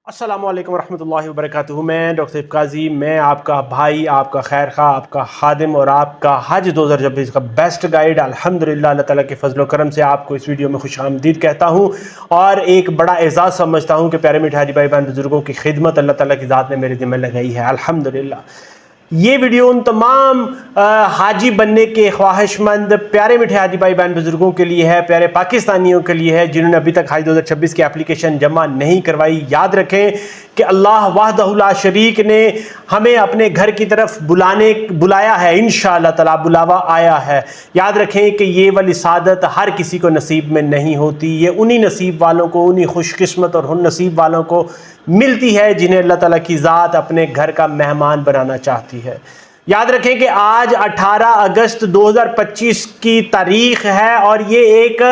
अस्सलामुअलैकुम वरहमतुल्लाहि वबरकातुहू। मैं डॉक्टर काजी, मैं आपका भाई, आपका खैर खा, आपका खादिम और आपका हज 2026 का बेस्ट गाइड अल्हम्दुलिल्लाह अल्लाह ताला के फजल करम से आपको इस वीडियो में खुश आमदीद कहता हूँ और एक बड़ा एजाज़ समझता हूँ कि प्यारे मिठे हाजी भाई बहन बुजुर्गों की खिदमत अल्लाह ताला की ज़ात ने मेरे ज़िम्मे लगाई है अल्हम्दुलिल्लाह। ये वीडियो उन तमाम हाजी बनने के ख्वाहिशमंद प्यारे मिठे हाजी भाई बहन बुजुर्गों के लिए है, प्यारे पाकिस्तानियों के लिए है जिन्होंने अभी तक हज 2026 की एप्लीकेशन जमा नहीं करवाई। याद रखें कि अल्लाह वाहदहु ला शरीक ने हमें अपने घर की तरफ बुलाया है, इंशाअल्लाह ताला बुलावा आया है। याद रखें कि ये वाली सादत हर किसी को नसीब में नहीं होती, ये उन्हीं नसीब वालों को, उन्हीं खुशकिस्मत और उन नसीब वालों को मिलती है जिन्हें अल्लाह ताला की ज़ात अपने घर का मेहमान बनाना चाहती है। याद रखें कि आज 18 अगस्त 2025 की तारीख है और ये एक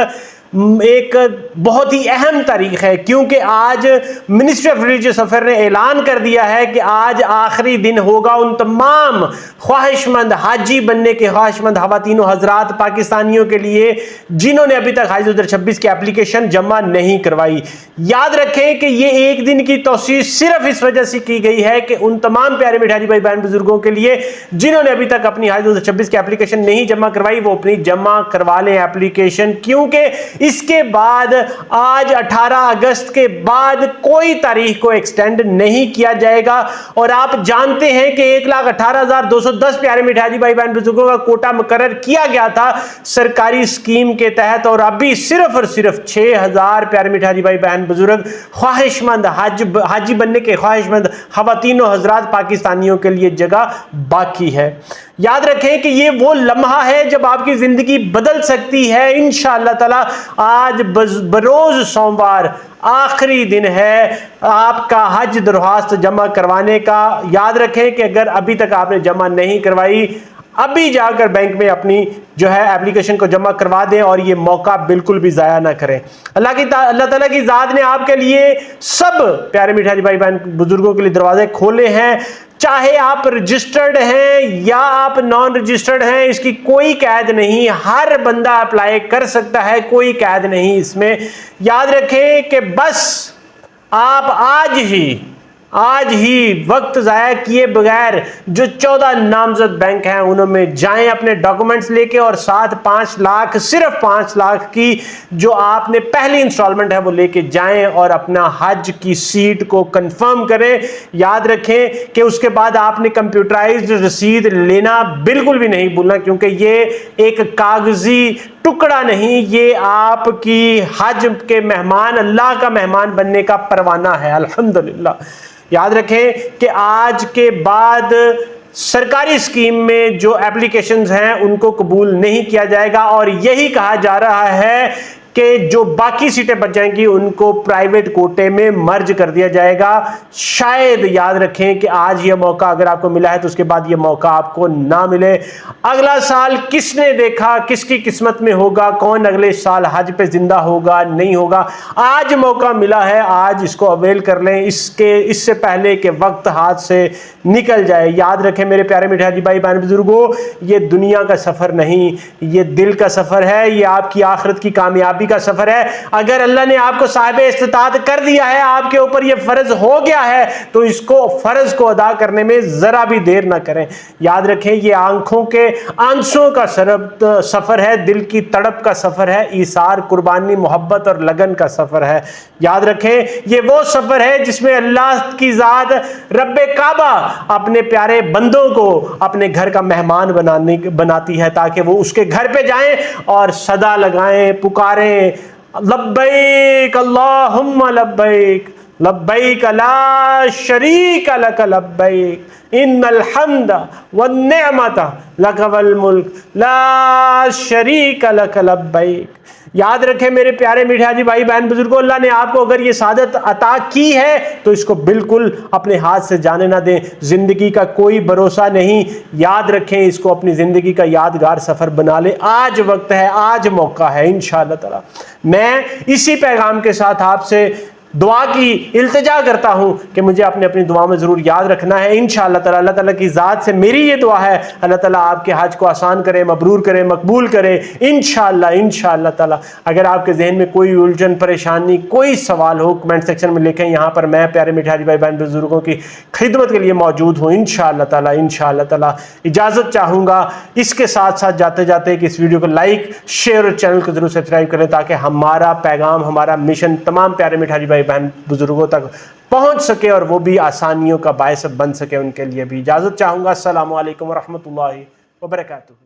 बहुत ही अहम तारीख है क्योंकि आज मिनिस्ट्री ऑफ रिलीजियस अफेयर ने ऐलान कर दिया है कि आज आखिरी दिन होगा उन तमाम ख्वाहिशमंद हाजी बनने के ख्वाहिशमंद ख़वातीन व हज़रात पाकिस्तानियों के लिए जिन्होंने अभी तक हज 2026 की एप्लीकेशन जमा नहीं करवाई। याद रखें कि ये एक दिन की तौसीह सिर्फ इस वजह से की गई है कि उन तमाम प्यारे मिठे हाजी भाई बहन बुजुर्गों के लिए जिन्होंने अभी तक अपनी हज 2026 की एप्लीकेशन नहीं जमा करवाई वो अपनी जमा करवा लें एप्लीकेशन, क्योंकि इसके बाद आज 18 अगस्त के बाद कोई तारीख को एक्सटेंड नहीं किया जाएगा। और आप जानते हैं कि 1,18,210 प्यारे मिठे हाजी भाई बहन बुजुर्गों का कोटा मुकर्रर किया गया था सरकारी स्कीम के तहत और अभी सिर्फ और सिर्फ 6,000 प्यारे मिठे हाजी भाई बहन बुजुर्ग ख्वाहिशमंद हाजी बनने के ख्वाहिशमंद ख़वातीन व हज़रात पाकिस्तानियों के लिए जगह बाकी है। याद रखें कि ये वो लम्हा है जब आपकी जिंदगी बदल सकती है इंशाअल्लाह ताला। आज बरोज सोमवार आखिरी दिन है आपका हज दरख्वास्त जमा करवाने का। याद रखें कि अगर अभी तक आपने जमा नहीं करवाई, अभी जाकर बैंक में अपनी जो है एप्लीकेशन को जमा करवा दें और ये मौका बिल्कुल भी ज़ाया ना करें। अल्लाह ताला की ज़ात ने आपके लिए सब प्यारे मिठे हाजी भाई बहन बुजुर्गों के लिए दरवाजे खोले हैं। चाहे आप रजिस्टर्ड हैं या आप नॉन रजिस्टर्ड हैं, इसकी कोई कैद नहीं, हर बंदा अप्लाई कर सकता है, कोई कैद नहीं इसमें। याद रखें कि बस आप आज ही वक्त ज़ाया किए बगैर जो 14 नामजद बैंक हैं उनमें जाएं अपने डॉक्यूमेंट्स लेके और साथ 5 लाख, सिर्फ 5 लाख की जो आपने पहली इंस्टॉलमेंट है वो लेके जाएं और अपना हज की सीट को कंफर्म करें। याद रखें कि उसके बाद आपने कंप्यूटराइज्ड रसीद लेना बिल्कुल भी नहीं भूलना, क्योंकि ये एक कागजी टुकड़ा नहीं, ये आपकी हज के मेहमान, अल्लाह का मेहमान बनने का परवाना है अल्हम्दुलिल्लाह। याद रखें कि आज के बाद सरकारी स्कीम में जो एप्लीकेशंस हैं उनको कबूल नहीं किया जाएगा और यही कहा जा रहा है कि जो बाकी सीटें बच जाएंगी उनको प्राइवेट कोटे में मर्ज कर दिया जाएगा। शायद याद रखें कि आज ये मौका अगर आपको मिला है तो उसके बाद ये मौका आपको ना मिले। अगला साल किसने देखा किसकी किस्मत में होगा, कौन अगले साल हज पे जिंदा होगा नहीं होगा। आज मौका मिला है, आज इसको अवेल कर लें इससे पहले कि वक्त हाथ से निकल जाए। याद रखें मेरे प्यारे मिठे हाजी भाई बहन बुजुर्गों, ये दुनिया का सफ़र नहीं, ये दिल का सफ़र है, ये आपकी आखिरत की कामयाबी का सफर है। अगर अल्लाह ने आपको साहिब इस्तिताअत कर दिया है, आपके ऊपर यह फर्ज हो गया है, तो इसको फर्ज को अदा करने में जरा भी देर ना करें। याद रखें ये आंखों के आंसुओं का सफर है, दिल की तड़प का सफर है, ईसार, कुर्बानी, मोहब्बत और लगन का सफर है। याद रखें ये वो सफर है जिसमें अल्लाह की जात रब्बे काबा अपने प्यारे बंदों को अपने घर का मेहमान बनाती है ताकि वो उसके घर पे जाएं और सदा लगाएं, पुकारें, लब्बैक अल्लाहुम्मा लब्बैक, लब्बैक ला शरीक लक लब्बैक, इन्नल हम्द वन्निअमत लक वल मुल्क ला शरीक लक लब्बैक। याद रखें मेरे प्यारे मिठे हाजी भाई बहन बुजुर्गों, अल्लाह ने आपको अगर ये सादत अता की है तो इसको बिल्कुल अपने हाथ से जाने ना दें। जिंदगी का कोई भरोसा नहीं, याद रखें इसको अपनी जिंदगी का यादगार सफर बना लें। आज वक्त है, आज मौका है इंशाअल्लाह ताला। मैं इसी पैगाम के साथ आपसे दुआ की इल्तिजा करता हूँ कि मुझे अपनी दुआ में ज़रूर याद रखना है। इंशाअल्लाह ताला अल्लाह ताला की ज़ात से मेरी ये दुआ है, अल्लाह ताला आपके हज को आसान करे, मबरूर करे, मकबूल करे इंशाअल्लाह ताला। अगर आपके जहन में कोई उलझन, परेशानी, कोई सवाल हो, कमेंट सेक्शन में लिखें। यहाँ पर मैं प्यारे मीठे हाजी भाई बहन बुजुर्गों की खिदमत के लिए मौजूद हूँ इंशाअल्लाह ताला। इजाज़त चाहूँगा। इसके साथ साथ जाते जाते कि इस वीडियो को लाइक, शेयर और चैनल को जरूर सब्सक्राइब करें, ताकि हमारा पैगाम, हमारा मिशन तमाम प्यारे मीठे हाजी भाई बहन बुजुर्गों तक पहुंच सके और वो भी आसानियों का बायस बन सके उनके लिए भी। इजाज़त चाहूँगा। अस्सलामु अलैकुम व रहमतुल्लाहि व बरकातुहू।